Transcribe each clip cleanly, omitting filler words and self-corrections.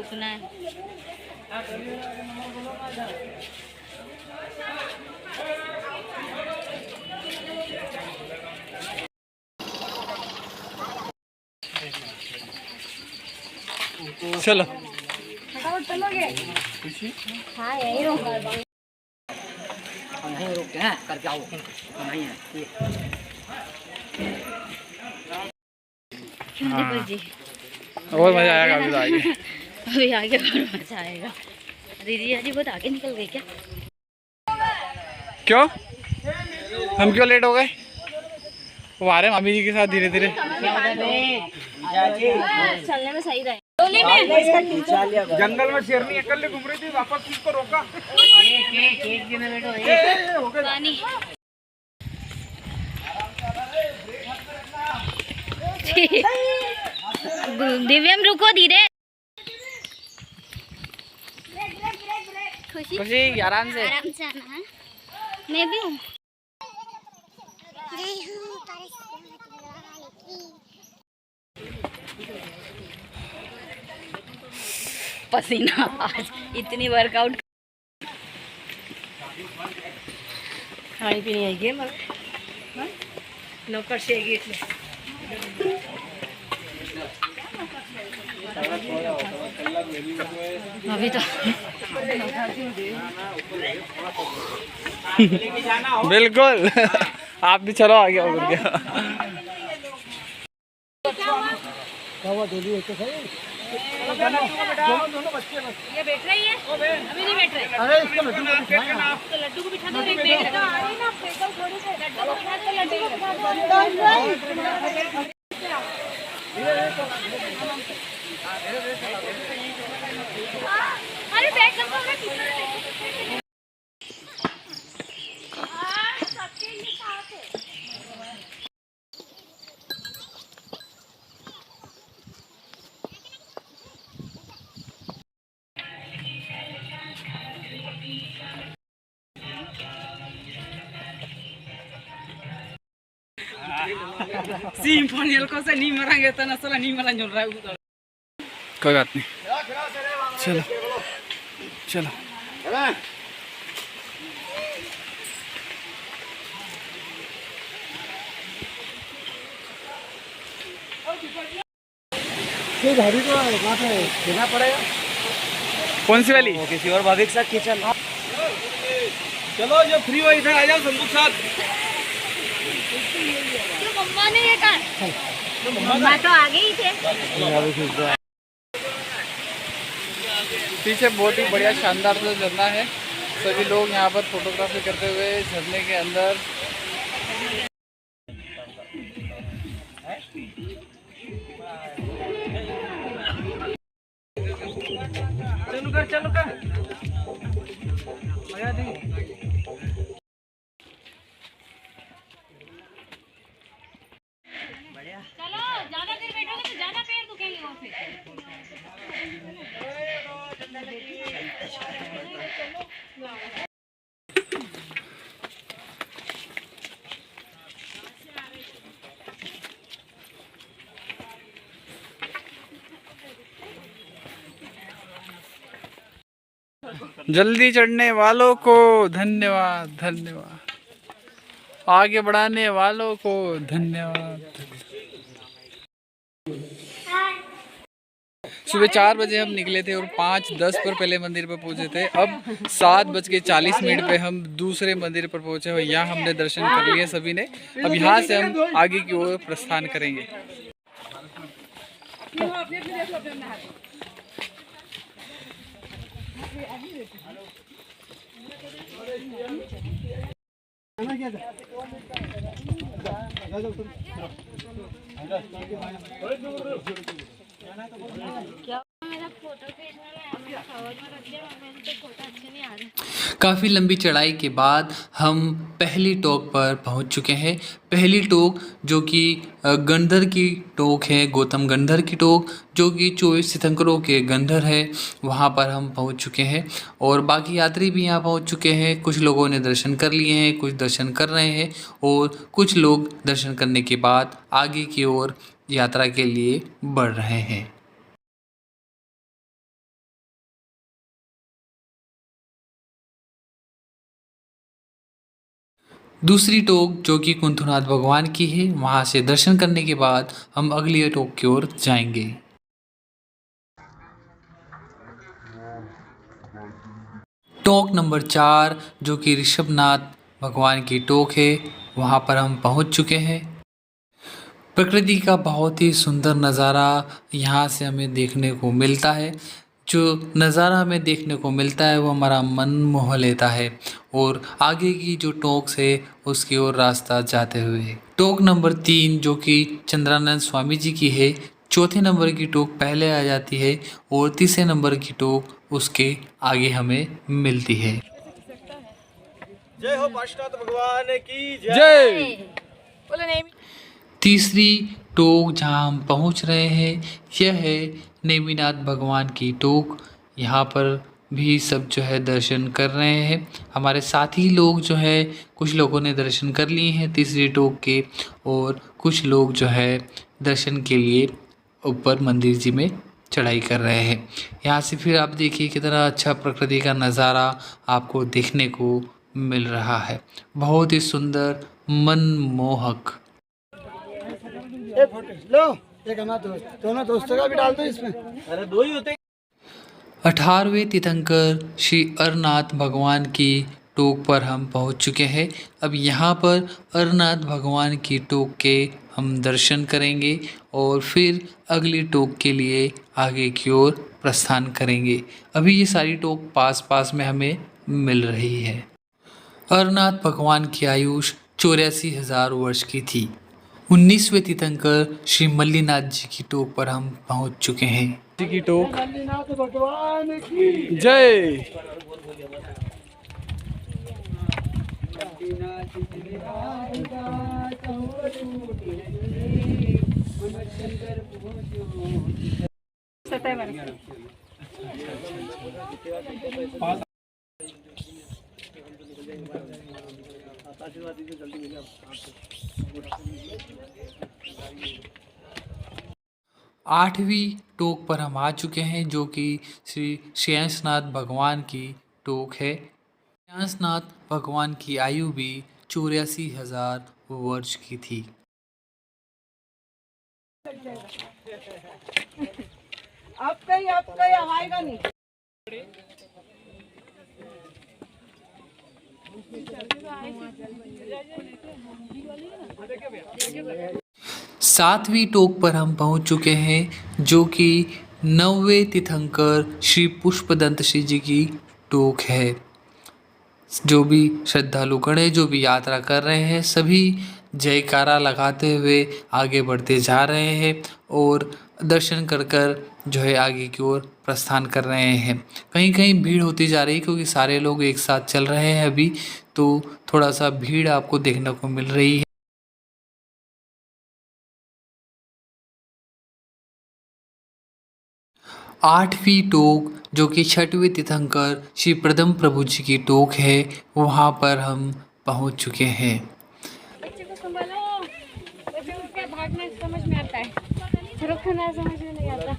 रुकना है। चलो चलोगे? हाँ यही रुक नहीं रुकते हैं, करके आओ। नहीं है दीपक जी, और मजा आएगा अभी तो आगे। अभी आगे और मजा आएगा। दीदी आज बहुत आगे निकल गई क्या? क्यों, हम क्यों लेट हो गए? वो आ रहे हैं मामी जी के साथ धीरे धीरे। चलने में सही रहे। जंगल में शेरनी अकेले घूम रही थी, वापस किसको रोका? पानी दिव्यम रुको धीरे। खुशी आराम से आना है। मैं भी हूँ। पसीना आज इतनी वर्कआउट खाई पीनी आई गेम नौकर से अभी तो बिल्कुल। आप भी चलो आगे और क्या। ये बैठ रही है, अभी नहीं बैठ रही। अरे इसको लड्डू को बिठा दो, एक बैठ रहा है ना, थोड़ी से लड्डू को बिठा दो, लड्डू को बिठा दो। अरे बैठ कर सिंफोनियल को से नहीं मरेंगे तो ना साला नहीं मरा रहा है। कोई बात नहीं, चलो चलो। ये गाड़ी को वहाँ पे देना पड़ेगा। कौन सी वाली? किसी और भाभी के साथ किचन। चलो जो फ्री हो इधर आ जाओ संदूक साथ। मम्मा ने ये कहा, मम्मा तो आ गई थे। पीछे बहुत ही बढ़िया शानदार सा झरना है। सभी लोग यहाँ पर फोटोग्राफी करते हुए झरने के अंदर। चलो कर चलो, ज्यादा देर बैठोगे तो ज्यादा पैर दुखेंगे वहाँ पे। जल्दी चढ़ने वालों को धन्यवाद, धन्यवाद। आगे बढ़ाने वालों को धन्यवाद। सुबह 4 बजे हम निकले थे और 5:10 पर पहले मंदिर पर पहुंचे थे। अब 7:40 पे हम दूसरे मंदिर पर पहुंचे और यहाँ हमने दर्शन कर लिए सभी ने। अब यहाँ से हम आगे की ओर प्रस्थान करेंगे। क्या मेरा फोटो खींचने में कवर में रख दिया, मेरे तो फोटो अच्छे नहीं आ रहे। काफ़ी लंबी चढ़ाई के बाद हम पहली टोक पर पहुंच चुके हैं। पहली टोक जो कि गंधर की टोक है, गौतम गंधर की टोक, जो कि 24 तीर्थंकरों के गंधर है, वहां पर हम पहुंच चुके हैं। और बाकी यात्री भी यहां पहुंच चुके हैं। कुछ लोगों ने दर्शन कर लिए हैं, कुछ दर्शन कर रहे हैं और कुछ लोग दर्शन करने के बाद आगे की ओर यात्रा के लिए बढ़ रहे हैं। दूसरी टोक जो कि कुंथुनाथ भगवान की है, वहाँ से दर्शन करने के बाद हम अगली टोक की ओर जाएंगे। टोक नंबर 4 जो कि ऋषभनाथ भगवान की टोक है, वहाँ पर हम पहुँच चुके हैं। प्रकृति का बहुत ही सुंदर नज़ारा यहाँ से हमें देखने को मिलता है। जो नज़ारा हमें देखने को मिलता है वो हमारा मन मोह लेता है और आगे की जो टोक है उसकी ओर रास्ता जाते हुए। टोक नंबर 3 जो कि चंद्रानंद स्वामी जी की है, चौथे नंबर की टोक पहले आ जाती है और तीसरे नंबर की टोक उसके आगे हमें मिलती है। जय हो पार्श्वनाथ भगवान की जय। बोलो नहीं। तीसरी टोक जहाँ हम पहुँच रहे हैं यह है नेमिनाथ भगवान की टोक। यहाँ पर भी सब जो है दर्शन कर रहे हैं। हमारे साथी लोग जो है कुछ लोगों ने दर्शन कर लिए हैं तीसरी टोक के, और कुछ लोग जो है दर्शन के लिए ऊपर मंदिर जी में चढ़ाई कर रहे हैं। यहाँ से फिर आप देखिए कितना अच्छा प्रकृति का नज़ारा आपको देखने को मिल रहा है, बहुत ही सुंदर मनमोहक। लो एक हमारा दोस्त, दोनों दोस्तों का भी डाल दो इसमें। अरे 2 ही होते। 18वें तीर्थंकर श्री अरनाथ भगवान की टोक पर हम पहुंच चुके हैं। अब यहाँ पर अरनाथ भगवान की टोक के हम दर्शन करेंगे और फिर अगली टोक के लिए आगे की ओर प्रस्थान करेंगे। अभी ये सारी टोक पास पास में हमें मिल रही है। अरनाथ भगवान की आयुष 84,000 वर्ष की थी। 19वें तीर्थंकर श्री मल्लीनाथ जी की टोक पर हम पहुंच चुके हैं। जी की टोक। मल्लीनाथ भगवान की जय। आठवीं टोक पर हम आ चुके हैं जो कि श्री श्रेयांसनाथ भगवान की टोक है। श्रेयांसनाथ भगवान की आयु भी 84,000 वर्ष की थी। आपका ही आएगा नहीं। सातवीं टोक पर हम पहुंच चुके हैं जो कि 9वें तीर्थंकर श्री पुष्पदंत श्री जी की टोक है। जो भी श्रद्धालुगण है, जो भी यात्रा कर रहे हैं, सभी जयकारा लगाते हुए आगे बढ़ते जा रहे हैं और दर्शन कर कर जो है आगे की ओर प्रस्थान कर रहे हैं। कहीं कहीं भीड़ होती जा रही है क्योंकि सारे लोग एक साथ चल रहे हैं अभी, तो थोड़ा सा भीड़ आपको देखने को मिल रही है। आठवीं टोक जो कि छठवें तीर्थंकर श्री प्रदम प्रभु जी की टोक है, वहाँ पर हम पहुँच चुके हैं। बच्चे को संभालो, बच्चे को क्या भागना समझ में आता है, रुकना समझ में नहीं आता।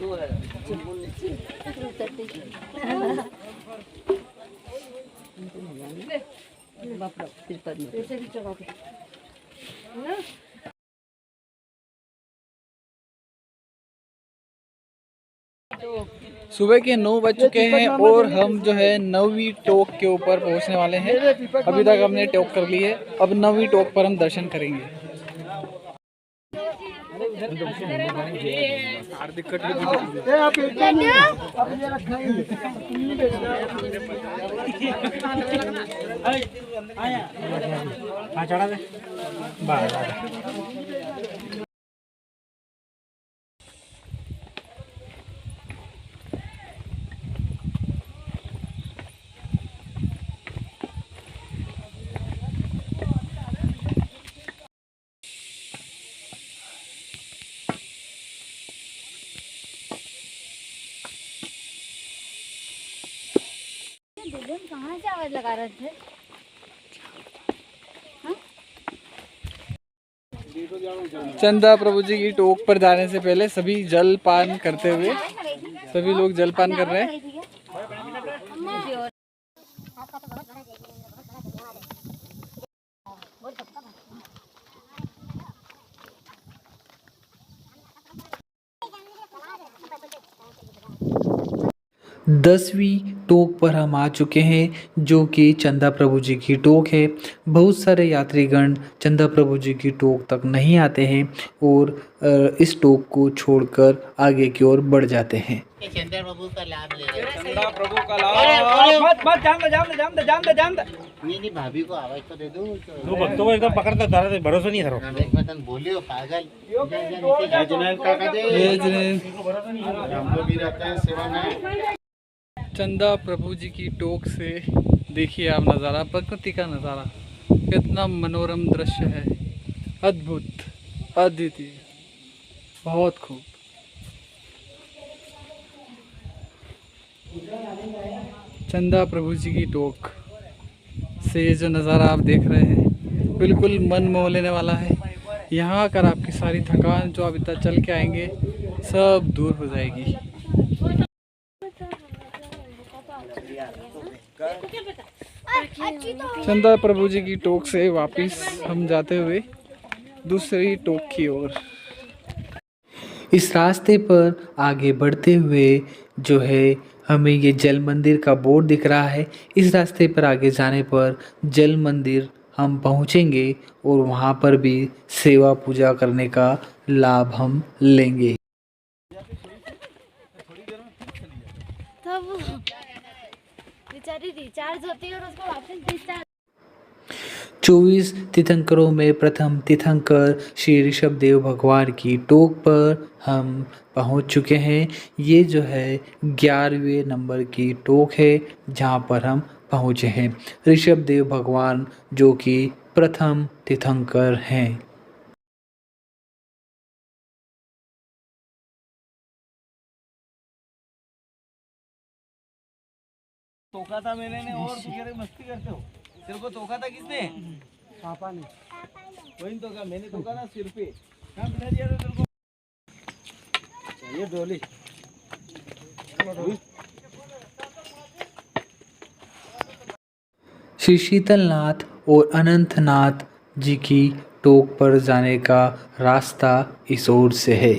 सुबह के 9 बज चुके हैं और हम जो है 9वीं टोक के ऊपर पहुंचने वाले हैं। अभी तक हमने टोक कर ली है, अब 9वीं टोक पर हम दर्शन करेंगे। चढ़ा दे। कहाँ से आवाज लगा रहे थे? चंदा प्रभु जी की टोक पर जाने से पहले सभी जलपान करते हुए, सभी लोग जलपान कर रहे हैं। 10वीं टोक पर हम आ चुके हैं जो कि चंदा प्रभु जी की टोक है। बहुत सारे यात्रीगण चंदा प्रभु जी की टोक तक नहीं आते हैं और इस टोक को छोड़कर आगे की ओर बढ़ जाते हैं। चंदा प्रभु का लाभ ले रहे हैं। चंदा प्रभु का लाभ मत जान दे। नहीं भाभी को आवाज तो दे दो। दो भक्तों को एकदम पकड़ता था, भरोसा नहीं था। एक बतन बोलियो पागल। जुनैद काका दे। हम लोग भी रहते हैं सेवा में। चंदा प्रभु जी की टोक से देखिए आप नज़ारा, प्रकृति का नज़ारा कितना मनोरम दृश्य है। अद्भुत, अद्वितीय, बहुत खूब। चंदा प्रभु जी की टोक से जो नज़ारा आप देख रहे हैं बिल्कुल मन मोह लेने वाला है। यहाँ आकर आपकी सारी थकान जो आप इतना चल के आएंगे सब दूर हो जाएगी। चंदा प्रभु जी की टोक से वापस हम जाते हुए दूसरी टोक की ओर। इस रास्ते पर आगे बढ़ते हुए जो है हमें ये जल मंदिर का बोर्ड दिख रहा है। इस रास्ते पर आगे जाने पर जल मंदिर हम पहुँचेंगे और वहाँ पर भी सेवा पूजा करने का लाभ हम लेंगे। तब बेचारी रिचार्ज होती है और उसको वापस डिस्चार्ज। 24 तीर्थंकरों में प्रथम तीर्थंकर श्री ऋषभ देव भगवान की टोक पर हम पहुंच चुके हैं। ये जो है 11वें नंबर की टोक है जहां पर हम पहुंचे हैं। ऋषभ देव भगवान जो कि प्रथम तीर्थंकर हैं। टोका था मैंने और तू कह रहे मस्ती करते हो। तेरे को टोका था किसने? पापा ने। वही तो का मैंने टोका ना सिर पे। कहाँ बिठा दिया था तेरे को? ये डोली। श्री शीतलनाथ और अनंतनाथ जी की टोक पर जाने का रास्ता इस ओर से है।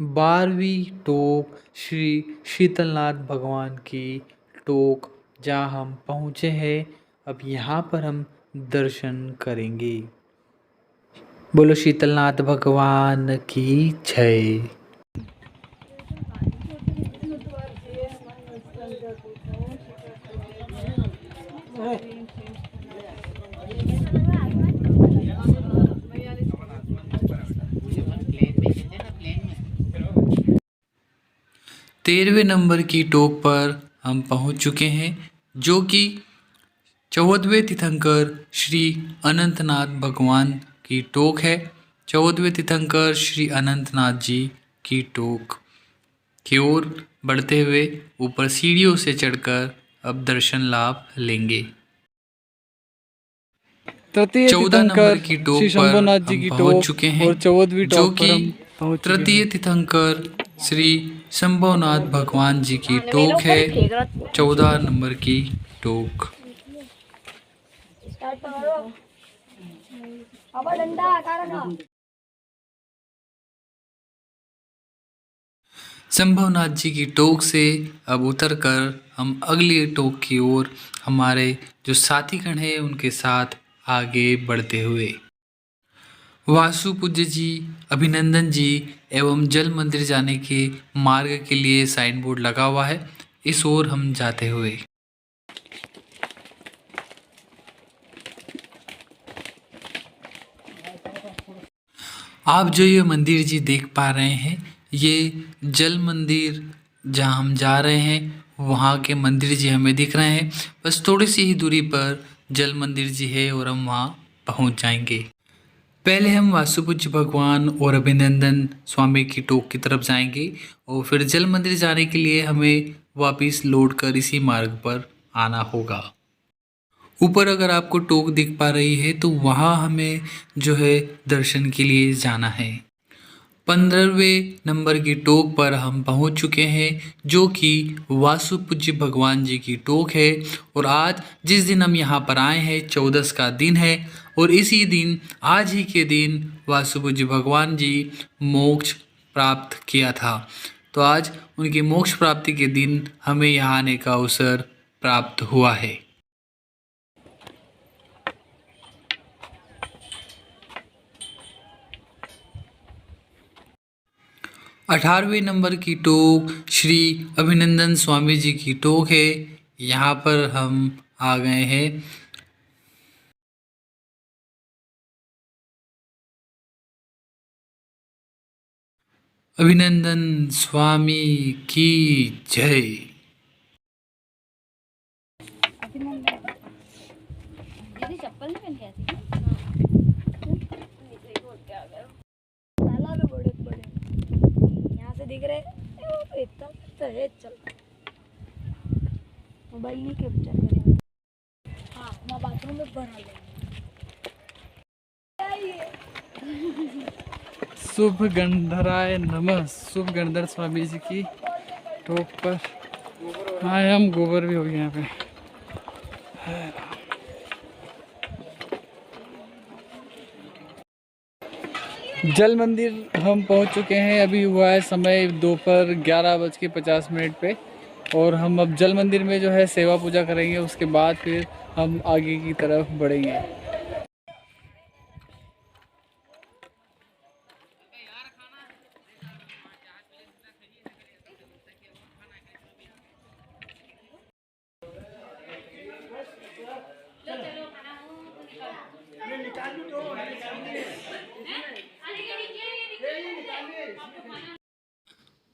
बारहवीं टोक श्री शीतलनाथ भगवान की टोक जहाँ हम पहुँचे हैं। अब यहाँ पर हम दर्शन करेंगे। बोलो शीतलनाथ भगवान की जय। तेरहवें नंबर की टोक पर हम पहुंच चुके हैं जो कि 14वें तीर्थंकर श्री अनंतनाथ भगवान की टोक है। 14वें तीर्थंकर श्री अनंतनाथ जी की टोक की ओर बढ़ते हुए ऊपर सीढ़ियों से चढ़कर अब दर्शन लाभ लेंगे। तृतीय 14 नंबर की टोक श्री पर शंभुनाथ जी की हम टोक पहुंच चुके हैं और 14वीं जो टोक पर कि हम पहुंच चुके तृतीय हैं। तीर्थंकर श्री शंभुनाथ भगवान जी की टोक है। 14 नंबर की टोक। शंभुनाथ जी की टोक से अब उतरकर हम अगली टोक की ओर हमारे जो साथीगण हैं उनके साथ आगे बढ़ते हुए वासु पूज्य जी, अभिनंदन जी एवं जल मंदिर जाने के मार्ग के लिए साइन बोर्ड लगा हुआ है, इस ओर हम जाते हुए आप जो ये मंदिर जी देख पा रहे हैं, ये जल मंदिर जहाँ हम जा रहे हैं वहाँ के मंदिर जी हमें दिख रहे हैं। बस थोड़ी सी ही दूरी पर जल मंदिर जी है और हम वहाँ पहुँच जाएंगे। पहले हम वासुपूज्य भगवान और अभिनंदन स्वामी की टोक की तरफ जाएंगे और फिर जल मंदिर जाने के लिए हमें वापस लौट कर इसी मार्ग पर आना होगा। ऊपर अगर आपको टोक दिख पा रही है तो वहाँ हमें जो है दर्शन के लिए जाना है। 15वें नंबर की टोक पर हम पहुंच चुके हैं, जो कि वासु पूज्य भगवान जी की टोक है। और आज जिस दिन हम यहाँ पर आए हैं 14 का दिन है, और इसी दिन आज ही के दिन वासु पूज्य भगवान जी मोक्ष प्राप्त किया था। तो आज उनकी मोक्ष प्राप्ति के दिन हमें यहाँ आने का अवसर प्राप्त हुआ है। 18वें नंबर की टोक श्री अभिनंदन स्वामी जी की टोक है। यहाँ पर हम आ गए हैं। अभिनंदन स्वामी की जय। दीदी चप्पल नहीं पहन के आती ताला तो बड़े बड़े यहाँ से दिख रहे इतना तो है। चल मोबाइल नहीं कैप्चर करेंगे। हाँ मैं बाथरूम में बना लेंगे। शुभ गंधराय नमः। शुभ गंधर स्वामी जी की टोक पर आए हम। गोबर भी हो गया यहाँ पे। जल मंदिर हम पहुंच चुके हैं। अभी हुआ है समय दोपहर 11:50 पे, और हम अब जल मंदिर में जो है सेवा पूजा करेंगे। उसके बाद फिर हम आगे की तरफ बढ़ेंगे।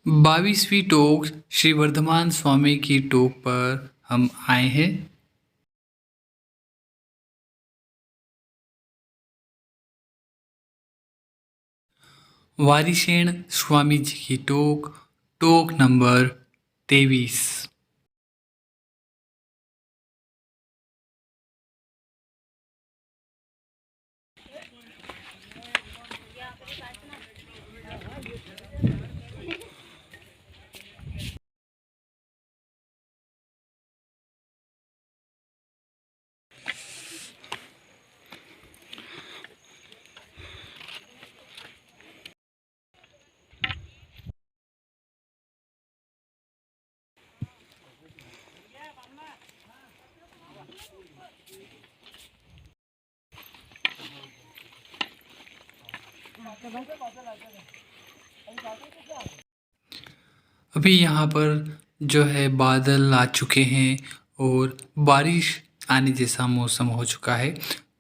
बाईसवीं टोक श्री वर्धमान स्वामी की टोक पर हम आए हैं। वारिशेण स्वामी जी की टोक, टोक नंबर 23। अभी यहाँ पर जो है बादल आ चुके हैं और बारिश आने जैसा मौसम हो चुका है।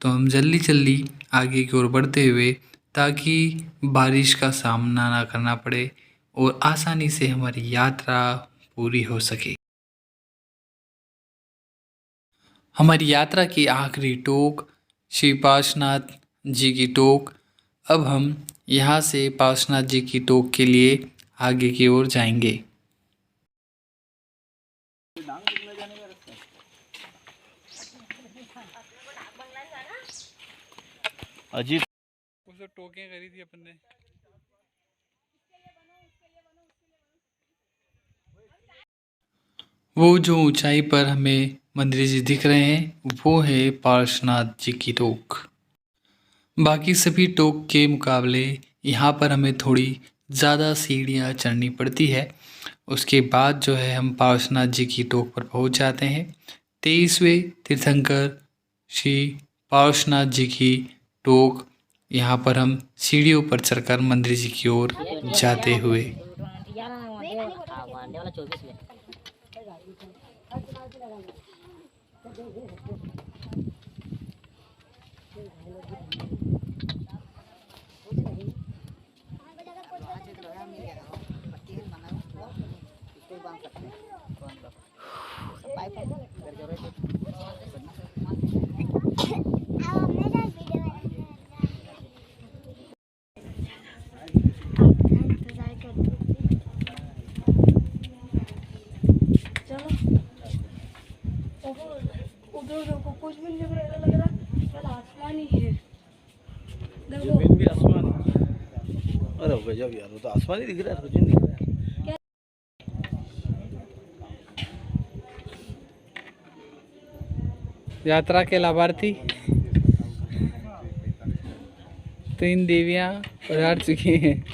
तो हम जल्दी जल्दी आगे की ओर बढ़ते हुए, ताकि बारिश का सामना ना करना पड़े और आसानी से हमारी यात्रा पूरी हो सके। हमारी यात्रा की आखिरी टोक श्री पार्श्वनाथ जी की टोक। अब हम यहाँ से पार्श्वनाथ जी की टोक के लिए आगे की ओर जाएंगे। अजीत उसे टोकें करी थी अपन ने। वो जो ऊंचाई पर हमें मंदिर जी दिख रहे हैं, वो है पार्श्वनाथ जी की टोक। बाकी सभी टोक के मुकाबले यहाँ पर हमें थोड़ी ज़्यादा सीढ़ियाँ चढ़नी पड़ती है। उसके बाद जो है हम पार्श्वनाथ जी की टोक पर पहुँच जाते हैं। 23वें तीर्थंकर श्री पार्श्वनाथ जी की टोक। यहाँ पर हम सीढ़ियों पर चढ़कर मंदिर जी की ओर जाते हुए उधर देखो कुछ भी नहीं लग रहा, कल आसमान ही है। जमीन भी आसमान है। अरे गजब यार, वो तो आसमान ही दिख रहा है, कुछ नहीं दिख रहा है। यात्रा के लाभार्थी 3 देवियां पधार चुकी हैं।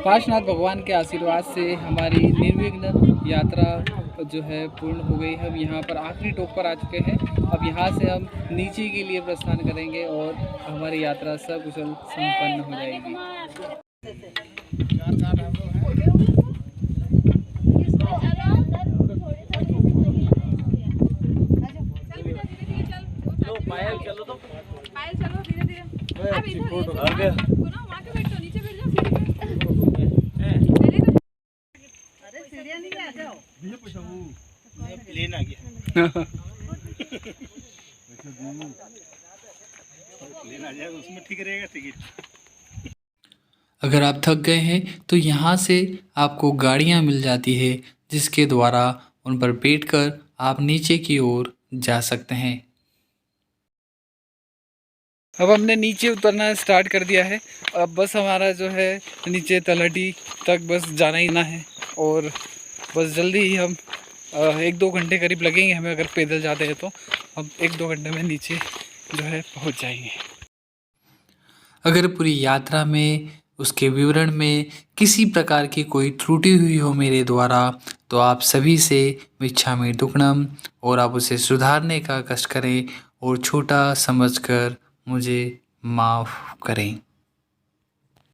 काशनाथ भगवान के आशीर्वाद से हमारी निर्विघ्न यात्रा जो है पूर्ण हो गई। हम यहाँ पर आखिरी टोक पर आ चुके हैं। अब यहाँ से हम नीचे के लिए प्रस्थान करेंगे और हमारी यात्रा सकुशल संपन्न हो जाएगी। पायल चलो तो, पायल चलो धीरे धीरे। अब इधर वहाँ के बैठो, नीचे बैठ जाओ सीढ़ी पे। अरे सीढ़ियाँ नहीं आ जाओ। लेना गया लेना जाएगा उसमें ठीक रहेगा टिकट। अगर आप थक गए हैं तो यहाँ से आपको गाड़ियाँ मिल जाती है जिसके द्वारा उन पर बैठकर आप नीचे की ओर जा सकते हैं। अब हमने नीचे उतरना स्टार्ट कर दिया है। अब बस हमारा जो है नीचे तलहटी तक बस जाना ही ना है और बस जल्दी ही हम 1-2 घंटे करीब लगेंगे हमें, अगर पैदल जाते हैं तो हम 1-2 घंटे में नीचे जो है पहुंच जाएंगे। अगर पूरी यात्रा में उसके विवरण में किसी प्रकार की कोई त्रुटि हुई हो मेरे द्वारा तो आप सभी से मिच्छामि दुक्कडम और आप उसे सुधारने का कष्ट करें और छोटा समझकर मुझे माफ़ करें।